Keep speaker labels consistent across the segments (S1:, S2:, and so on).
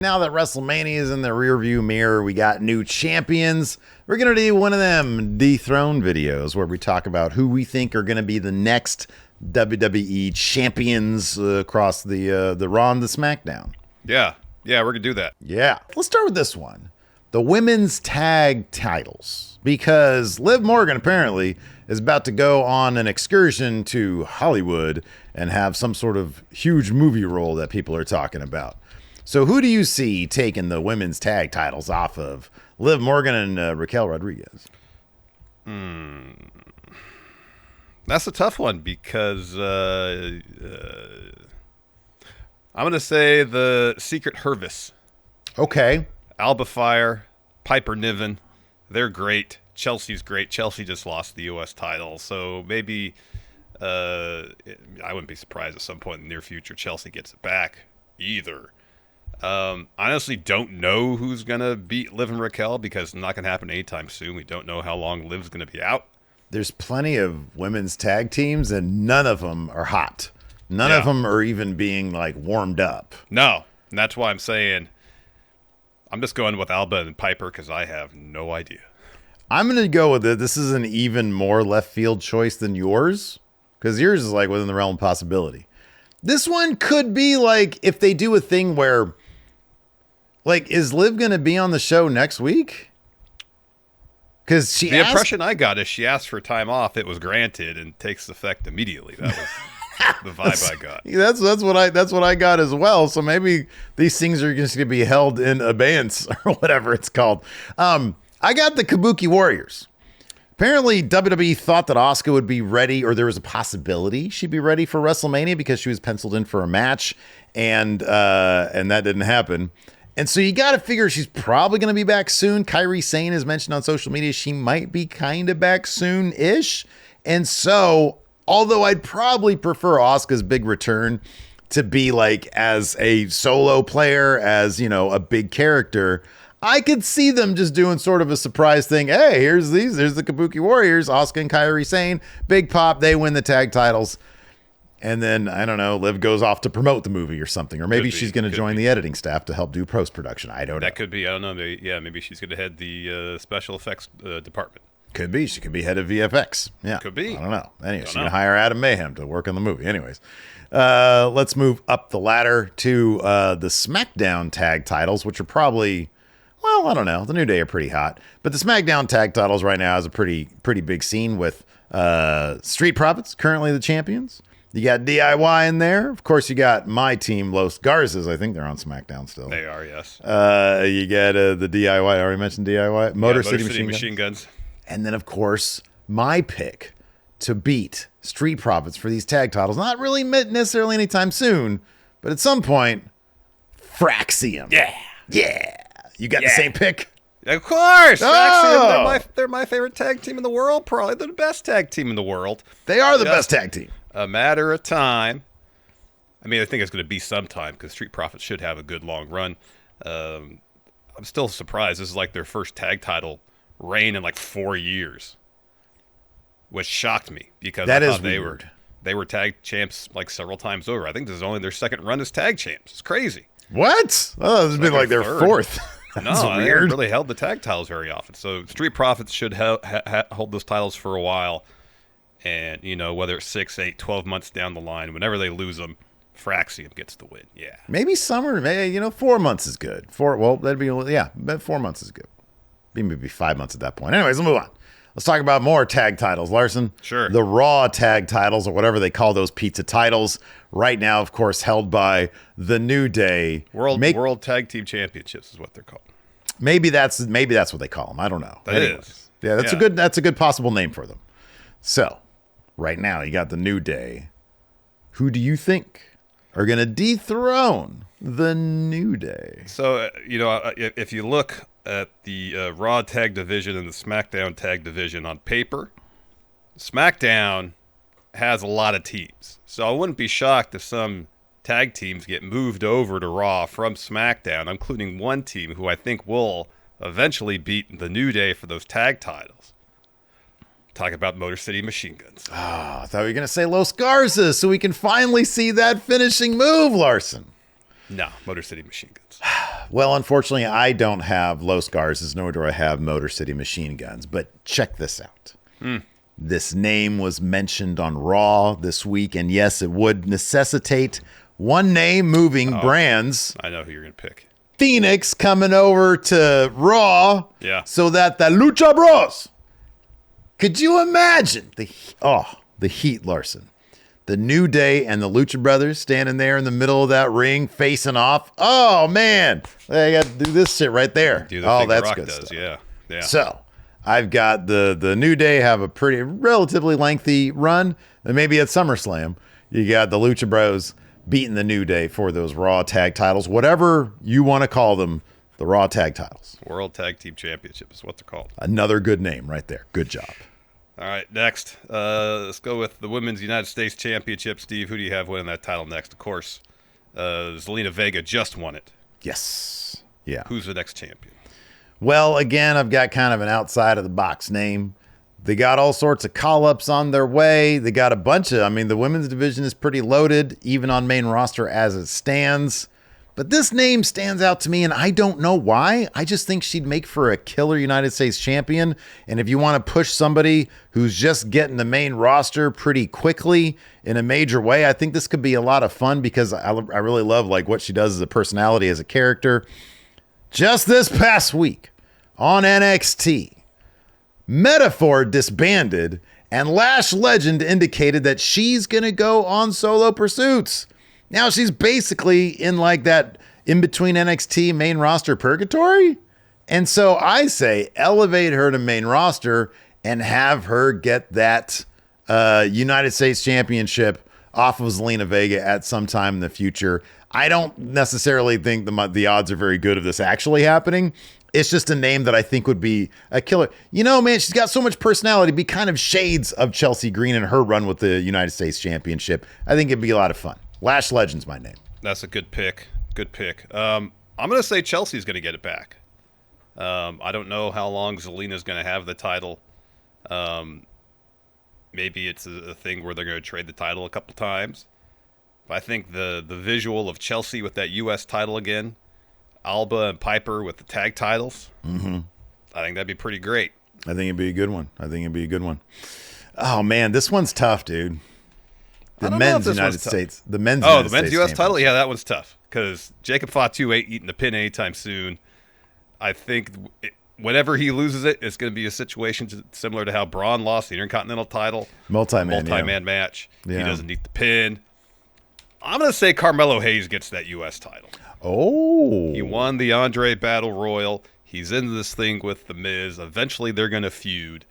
S1: Now that WrestleMania is in the rearview mirror, we got new champions. We're going to do one of them dethroned videos where we talk about who we think are going to be the next WWE champions across the Raw and the SmackDown.
S2: Yeah, we're going to do that.
S1: Yeah. Let's start with this one. The women's tag titles. Because Liv Morgan apparently is about to go on an excursion to Hollywood and have some sort of huge movie role that people are talking about. So who do you see taking the women's tag titles off of Liv Morgan and Raquel Rodriguez?
S2: That's a tough one because I'm going to say the Secret Hervis.
S1: Okay.
S2: Alba Fire, Piper Niven, they're great. Chelsea's great. Chelsea just lost the U.S. title, so maybe I wouldn't be surprised at some point in the near future Chelsea gets it back either. Honestly don't know who's going to beat Liv and Raquel because it's not going to happen anytime soon. We don't know how long Liv's going to be out.
S1: There's plenty of women's tag teams, and none of them are hot. None of them are even being, like, warmed up.
S2: No, and that's why I'm saying I'm just going with Alba and Piper because I have no idea.
S1: I'm going to go with it. This is an even more left field choice than yours because yours is, like, within the realm of possibility. This one could be, like, if they do a thing where, like, is Liv going to be on the show next week? Because the
S2: impression I got is she asked for time off. It was granted and takes effect immediately. That was the vibe I got.
S1: That's what I got as well. So maybe these things are just going to be held in abeyance or whatever it's called. I got the Kabuki Warriors. Apparently, WWE thought that Asuka would be ready, or there was a possibility she'd be ready for WrestleMania because she was penciled in for a match, and that didn't happen. And so you got to figure she's probably going to be back soon. Kairi Sane has mentioned on social media she might be kind of back soon-ish. And so, although I'd probably prefer Asuka's big return to be like as a solo player, as, you know, a big character, I could see them just doing sort of a surprise thing. Hey, here's the Kabuki Warriors, Asuka and Kairi Sane, big pop, they win the tag titles. And then, I don't know, Liv goes off to promote the movie or something. Or maybe she's going to join the editing staff to help do post-production. I don't know.
S2: That could be. I don't know. Maybe she's going to head the special effects department.
S1: Could be. She could be head of VFX. Yeah.
S2: Could be.
S1: I don't know. Anyway, she's going to hire Adam Mayhem to work on the movie. Anyways, let's move up the ladder to the SmackDown tag titles, which are probably, well, I don't know. The New Day are pretty hot. But the SmackDown tag titles right now is a pretty big scene with Street Profits, currently the champions. You got DIY in there. Of course, you got my team, Los Garzas. I think they're on SmackDown still.
S2: They are, yes.
S1: You got the DIY. I already mentioned DIY. Motor City Machine
S2: Guns.
S1: And then, of course, my pick to beat Street Profits for these tag titles. Not really necessarily anytime soon, but at some point, Fraxium. Yeah. You got the same pick?
S2: Of course.
S1: Oh!
S2: Fraxium, they're my favorite tag team in the world. Probably the best tag team in the world.
S1: They are the best tag team.
S2: A matter of time. I mean, I think it's going to be some time because Street Profits should have a good long run. I'm still surprised. This is like their first tag title reign in like 4 years, which shocked me because
S1: that
S2: I
S1: is
S2: thought
S1: weird.
S2: They were tag champs like several times over. I think this is only their second run as tag champs. It's crazy.
S1: What? Oh, this has been like their fourth. That's
S2: no,
S1: weird.
S2: they haven't really held the tag titles very often. So Street Profits should hold those titles for a while. And, you know, whether it's 6, 8, 12 months down the line, whenever they lose them, Fraxium gets the win. Yeah.
S1: Maybe summer. Maybe, 4 months is good. 4 months is good. Maybe 5 months at that point. Anyways, let's move on. Let's talk about more tag titles, Larson.
S2: Sure.
S1: The Raw tag titles, or whatever they call those pizza titles, right now, of course, held by the New Day.
S2: World Tag Team Championships is what they're called.
S1: Maybe that's what they call them. I don't know.
S2: That is.
S1: Yeah, that's a good possible name for them. So, right now, you got the New Day. Who do you think are going to dethrone the New Day?
S2: So, if you look at the Raw tag division and the SmackDown tag division on paper, SmackDown has a lot of teams. So I wouldn't be shocked if some tag teams get moved over to Raw from SmackDown, including one team who I think will eventually beat the New Day for those tag titles. Talk about Motor City Machine Guns.
S1: Oh, I thought you were going to say Los Garzas so we can finally see that finishing move, Larson.
S2: No, Motor City Machine Guns.
S1: Well, unfortunately, I don't have Los Garzas, nor do I have Motor City Machine Guns. But check this out. This name was mentioned on Raw this week, and yes, it would necessitate one name moving brands.
S2: I know who you're going to pick.
S1: Phoenix coming over to Raw, so that the Lucha Bros. Could you imagine the heat, Larson? The New Day and the Lucha Brothers standing there in the middle of that ring, facing off. Oh man, they got to do this shit right there. That's good stuff.
S2: Yeah.
S1: So I've got the New Day have a pretty relatively lengthy run, and maybe at SummerSlam you got the Lucha Bros beating the New Day for those Raw Tag Titles, whatever you want to call them, the Raw Tag Titles.
S2: World Tag Team Championship is what they're called.
S1: Another good name right there. Good job.
S2: All right, next, let's go with the Women's United States Championship. Steve, who do you have winning that title next? Of course, Zelina Vega just won it.
S1: Yes. Yeah.
S2: Who's the next champion?
S1: Well, again, I've got kind of an outside-of-the-box name. They got all sorts of call-ups on their way. They got a bunch of, the women's division is pretty loaded, even on main roster as it stands. But this name stands out to me, and I don't know why. I just think she'd make for a killer United States champion. And if you want to push somebody who's just getting the main roster pretty quickly in a major way, I think this could be a lot of fun because I really love like what she does as a personality, as a character. Just this past week on NXT, Metaphor disbanded, and Lash Legend indicated that she's going to go on solo pursuits. Now she's basically in like that in-between NXT main roster purgatory. And so I say elevate her to main roster and have her get that United States Championship off of Zelina Vega at some time in the future. I don't necessarily think the odds are very good of this actually happening. It's just a name that I think would be a killer. Man, she's got so much personality. It'd be kind of shades of Chelsea Green and her run with the United States Championship. I think it'd be a lot of fun. Lash Legend's my name.
S2: That's a good pick. Good pick. I'm going to say Chelsea's going to get it back. I don't know how long Zelina's going to have the title. Maybe it's a thing where they're going to trade the title a couple times. But I think the visual of Chelsea with that U.S. title again, Alba and Piper with the tag titles, I think that'd be pretty great.
S1: I think it'd be a good one. Oh, man, this one's tough, dude. The men's United States. The men's
S2: U.S. title? Yeah, that one's tough because Jacob Fatu ain't eating the pin anytime soon. I think whenever he loses it, it's going to be a situation similar to how Braun lost the Intercontinental title. Multi-man match. Yeah. He doesn't need the pin. I'm going to say Carmelo Hayes gets that U.S. title.
S1: Oh.
S2: He won the Andre Battle Royal. He's in this thing with The Miz. Eventually, they're going to feud.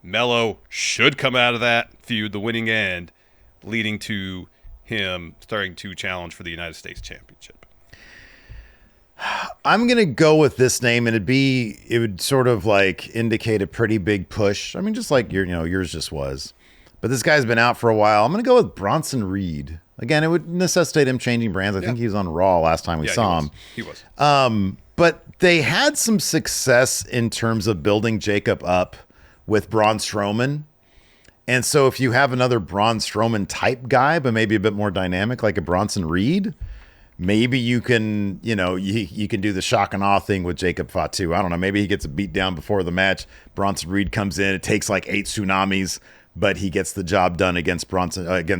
S2: Melo should come out of that feud, the winning end, leading to him starting to challenge for the United States Championship.
S1: I'm going to go with this name, and it would sort of like indicate a pretty big push. Just like yours just was. But this guy's been out for a while. I'm going to go with Bronson Reed. Again, it would necessitate him changing brands. I think he was on Raw last time we saw him.
S2: He was.
S1: But they had some success in terms of building Jacob up with Braun Strowman. And so if you have another Braun Strowman type guy, but maybe a bit more dynamic, like a Bronson Reed, maybe you can, you can do the shock and awe thing with Jacob Fatu. I don't know. Maybe he gets a beat down before the match. Bronson Reed comes in. It takes like 8 tsunamis, but he gets the job done against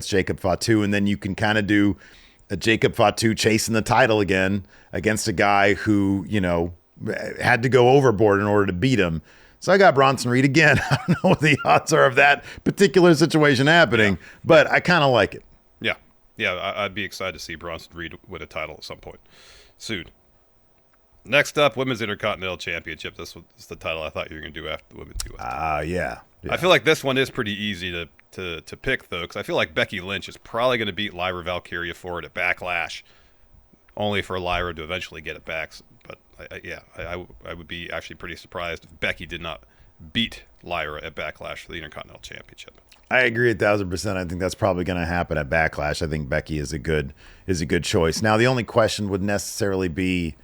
S1: Jacob Fatu. And then you can kind of do a Jacob Fatu chasing the title again against a guy who, had to go overboard in order to beat him. So I got Bronson Reed again. I don't know what the odds are of that particular situation happening, but I kind of like it.
S2: Yeah, I'd be excited to see Bronson Reed win a title at some point soon. Next up, Women's Intercontinental Championship. This was the title I thought you were going to do after the Women's US.
S1: Yeah.
S2: I feel like this one is pretty easy to pick, though, because I feel like Becky Lynch is probably going to beat Lyra Valkyria for it at Backlash, only for Lyra to eventually get it back. But, I would be actually pretty surprised if Becky did not beat Lyra at Backlash for the Intercontinental Championship.
S1: I agree 1,000%. I think that's probably going to happen at Backlash. I think Becky is a good choice. Now, the only question would necessarily be,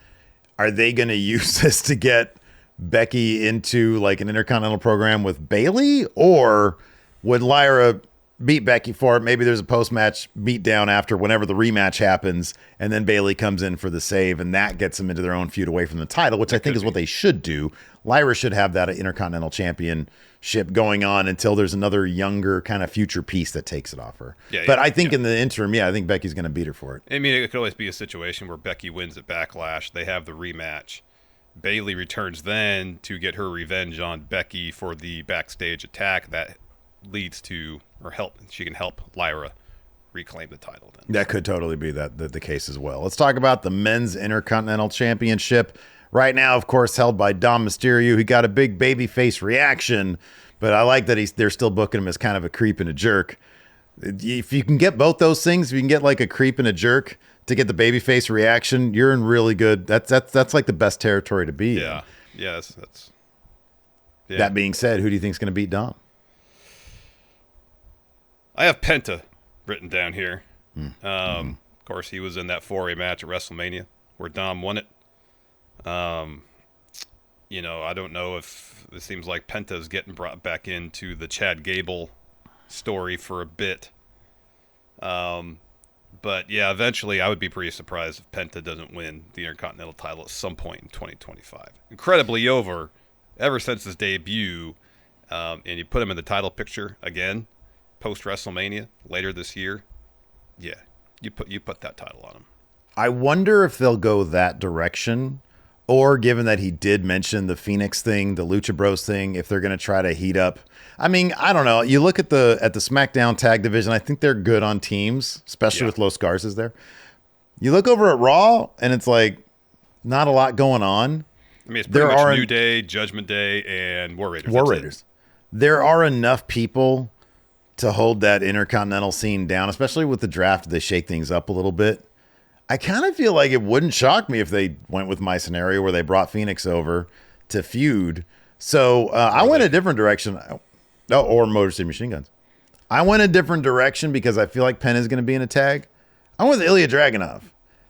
S1: are they going to use this to get Becky into like an Intercontinental program with Bayley, or would Lyra beat Becky for it. Maybe there's a post-match beatdown after whenever the rematch happens, and then Bayley comes in for the save, and that gets them into their own feud away from the title, which I think is what they should do. Lyra should have that Intercontinental Championship going on until there's another younger kind of future piece that takes it off her. But I think in the interim, I think Becky's going to beat her for it.
S2: I mean, it could always be a situation where Becky wins at Backlash. They have the rematch. Bayley returns then to get her revenge on Becky for the backstage attack that leads to, or she can help Lyra reclaim the title then.
S1: That could totally be the case as well. Let's talk about the Men's Intercontinental Championship. Right now, of course, held by Dom Mysterio. He got a big babyface reaction, but I like that they're still booking him as kind of a creep and a jerk. If you can get both those things, if you can get like a creep and a jerk to get the babyface reaction, you're in really good. That's like the best territory to be in.
S2: Yeah.
S1: That being said, who do you think is going to beat Dom?
S2: I have Penta written down here. Of course, he was in that 4-way match at WrestleMania where Dom won it. I don't know if it seems like Penta's getting brought back into the Chad Gable story for a bit. But yeah, eventually I would be pretty surprised if Penta doesn't win the Intercontinental title at some point in 2025. Incredibly over ever since his debut. And you put him in the title picture again. Post WrestleMania later this year, you put that title on him.
S1: I wonder if they'll go that direction, or given that he did mention the Phoenix thing, the Lucha Bros thing, if they're going to try to heat up. I mean, I don't know. You look at the SmackDown tag division. I think they're good on teams, especially with Los Garza's there. You look over at Raw, and it's like not a lot going on.
S2: I mean, it's pretty much New Day, Judgment Day, and War Raiders.
S1: There are enough people to hold that Intercontinental scene down, especially with the draft. They shake things up a little bit. I kind of feel like it wouldn't shock me if they went with my scenario where they brought Phoenix over to feud. So I went a different direction. Or Motor City Machine Guns. I went a different direction because I feel like Penn is going to be in a tag. I went with Ilya Dragunov. At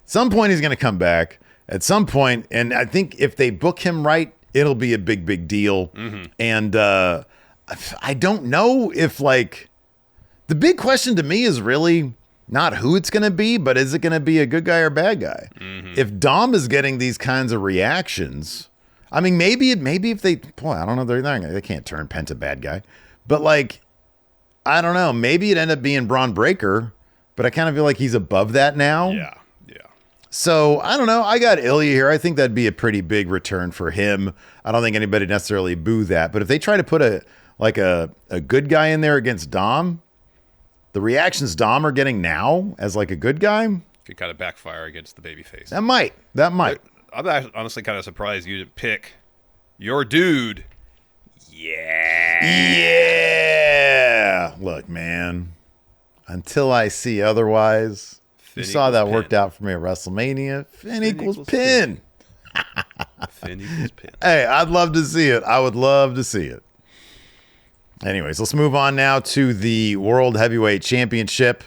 S1: some point, he's going to come back. At some point, and I think if they book him right, it'll be a big, big deal. And I don't know if, like, the big question to me is really not who it's going to be, but is it going to be a good guy or bad guy? If Dom is getting these kinds of reactions, I mean, maybe if they, I don't know, they can't turn Penta bad guy, but like, I don't know, maybe it ended up being Braun Breaker, but I kind of feel like he's above that now.
S2: Yeah.
S1: So I don't know. I got Ilya here. I think that'd be a pretty big return for him. I don't think anybody necessarily boo that, but if they try to put a good guy in there against Dom, the reactions Dom are getting now as like a good guy
S2: could kind of backfire against the babyface.
S1: That might.
S2: I'm honestly kind of surprised you didn't pick your dude.
S1: Yeah. Look, man. Until I see otherwise, Finn you saw that pin. Worked out for me at WrestleMania. Finn equals pin.
S2: Finn equals pin.
S1: Hey, I'd love to see it. I would love to see it. Anyways, let's move on now to the World Heavyweight Championship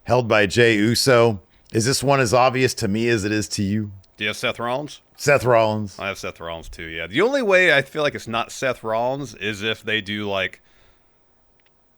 S1: held by Jey Uso. Is this one as obvious to me as it is to you?
S2: Do you have Seth Rollins?
S1: Seth Rollins.
S2: I have Seth Rollins too, yeah. The only way I feel like it's not Seth Rollins is if they do like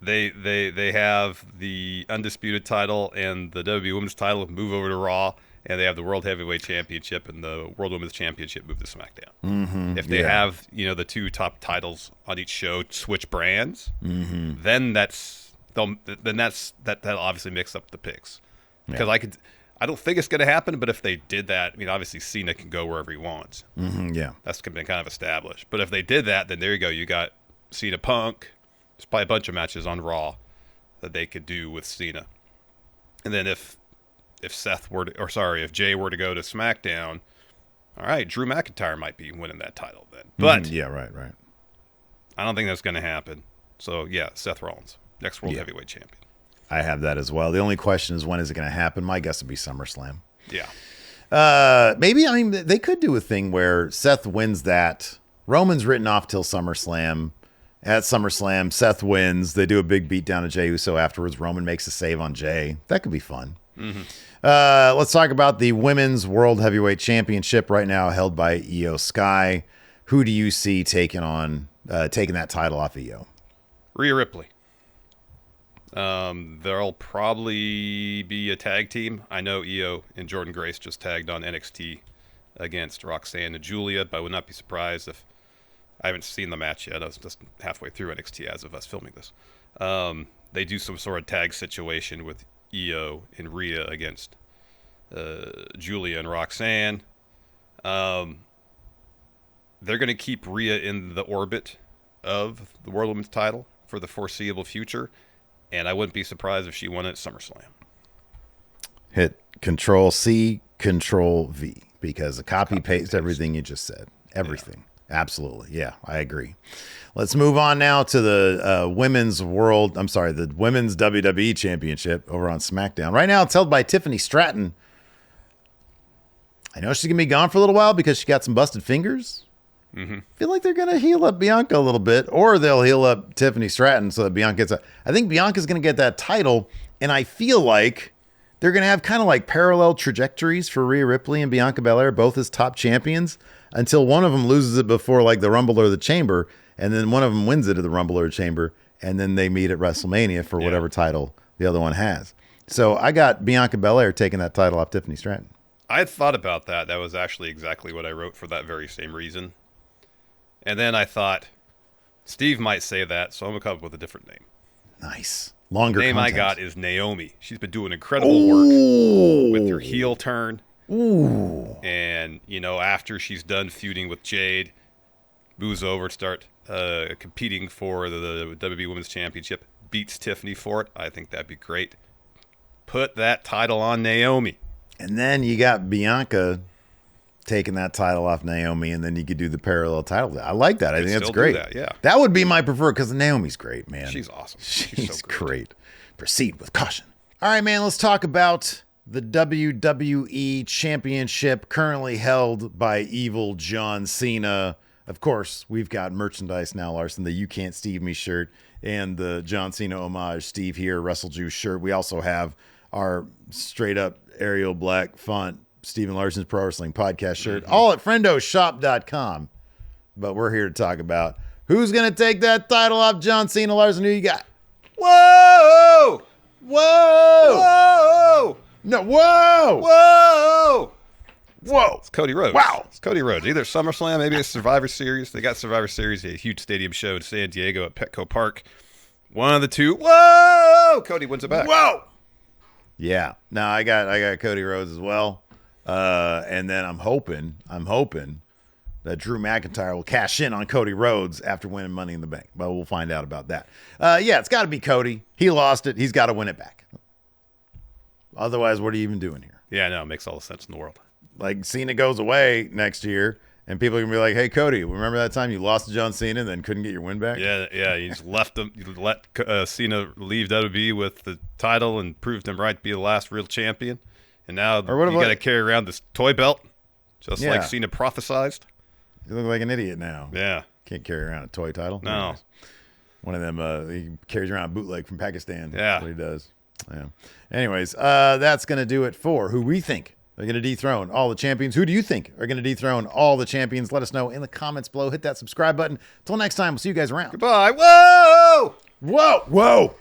S2: they have the Undisputed title and the WWE Women's title move over to Raw, and they have the World Heavyweight Championship and the World Women's Championship move to SmackDown. If they have, the two top titles on each show switch brands, then that'll obviously mix up the picks. Because I don't think it's going to happen, but if they did that, I mean, obviously Cena can go wherever he wants. That's been kind of established. But if they did that, then there you go. You got Cena Punk. There's probably a bunch of matches on Raw that they could do with Cena. And then if Jay were to go to SmackDown, all right, Drew McIntyre might be winning that title then. But
S1: right.
S2: I don't think that's going to happen. So yeah, Seth Rollins, next World Heavyweight Champion.
S1: I have that as well. The only question is when is it going to happen? My guess would be SummerSlam.
S2: Yeah.
S1: Maybe, I mean, they could do a thing where Seth wins that. Roman's written off till SummerSlam. At SummerSlam, Seth wins. They do a big beatdown of Jey Uso afterwards. Roman makes a save on Jey. That could be fun. Let's talk about the Women's World Heavyweight Championship right now held by Io Sky. Who do you see taking that title off Io?
S2: Rhea Ripley. There'll probably be a tag team. I know Io and Jordan Grace just tagged on NXT against Roxanne and Julia, but I would not be surprised if I haven't seen the match yet. I was just halfway through NXT as of us filming this. They do some sort of tag situation with Io and Rhea against Julia and Roxanne. They're going to keep Rhea in the orbit of the World Women's title for the foreseeable future, and I wouldn't be surprised if she won at SummerSlam.
S1: Hit Control C, Control V, because the copy paste everything you just said. Everything. Yeah. Absolutely. Yeah, I agree. Let's move on now to the women's WWE Championship over on SmackDown. Right now, it's held by Tiffany Stratton. I know she's going to be gone for a little while because she got some busted fingers. I feel like they're going to heal up Bianca a little bit, or they'll heal up Tiffany Stratton so that Bianca gets I think Bianca's going to get that title, and I feel like they're going to have kind of like parallel trajectories for Rhea Ripley and Bianca Belair, both as top champions, until one of them loses it before like the Rumble or the Chamber, and then one of them wins it at the Rumble or the Chamber, and then they meet at WrestleMania for whatever title the other one has. So I got Bianca Belair taking that title off Tiffany Stratton.
S2: I had thought about that. That was actually exactly what I wrote for that very same reason. And then I thought, Steve might say that, so I'm going to come up with a different name.
S1: Nice. Longer
S2: The name
S1: content.
S2: I got is Naomi. She's been doing incredible work with her heel turn.
S1: Ooh.
S2: And, after she's done feuding with Jade, moves over to start competing for the WWE Women's Championship, beats Tiffany for it. I think that'd be great. Put that title on Naomi.
S1: And then you got Bianca taking that title off Naomi, and then you could do the parallel title. I like that. I think that's great. That would be my preferred, because Naomi's great, man.
S2: She's awesome.
S1: She's so great. Proceed with caution. All right, man, let's talk about the WWE Championship currently held by evil John Cena. Of course, we've got merchandise now, Larson, the You Can't Steve Me shirt and the John Cena homage Steve Here Wrestle Juice shirt. We also have our straight up Arial Black font Steven Larson's Pro Wrestling Podcast shirt, all at friendoshop.com. But we're here to talk about who's going to take that title off John Cena. Larson, who you got?
S2: Whoa!
S1: Whoa!
S2: Whoa!
S1: No, whoa!
S2: Whoa!
S1: Whoa!
S2: It's Cody Rhodes.
S1: Wow.
S2: It's Cody Rhodes. Either SummerSlam, maybe a Survivor Series. They got Survivor Series, a huge stadium show in San Diego at Petco Park. One of the two. Whoa! Cody wins it back.
S1: Whoa! Yeah. No, I got Cody Rhodes as well. And then I'm hoping that Drew McIntyre will cash in on Cody Rhodes after winning Money in the Bank. But we'll find out about that. Yeah, it's got to be Cody. He lost it. He's got to win it back. Otherwise, what are you even doing here?
S2: Yeah, no, it makes all the sense in the world.
S1: Like, Cena goes away next year, and people are going to be like, hey, Cody, remember that time you lost to John Cena and then couldn't get your win back?
S2: Yeah, you just left him. You let Cena leave WWE with the title and proved him right to be the last real champion. And now you got to carry around this toy belt, just like Cena prophesized.
S1: You look like an idiot now.
S2: Yeah.
S1: Can't carry around a toy title.
S2: No.
S1: Anyways, one of them, he carries around a bootleg from Pakistan.
S2: Yeah.
S1: That's what he does. Yeah. Anyways, that's going to do it for who we think are going to dethrone all the champions. Who do you think are going to dethrone all the champions? Let us know in the comments below. Hit that subscribe button. Until next time, we'll see you guys around.
S2: Goodbye. Whoa!
S1: Whoa! Whoa!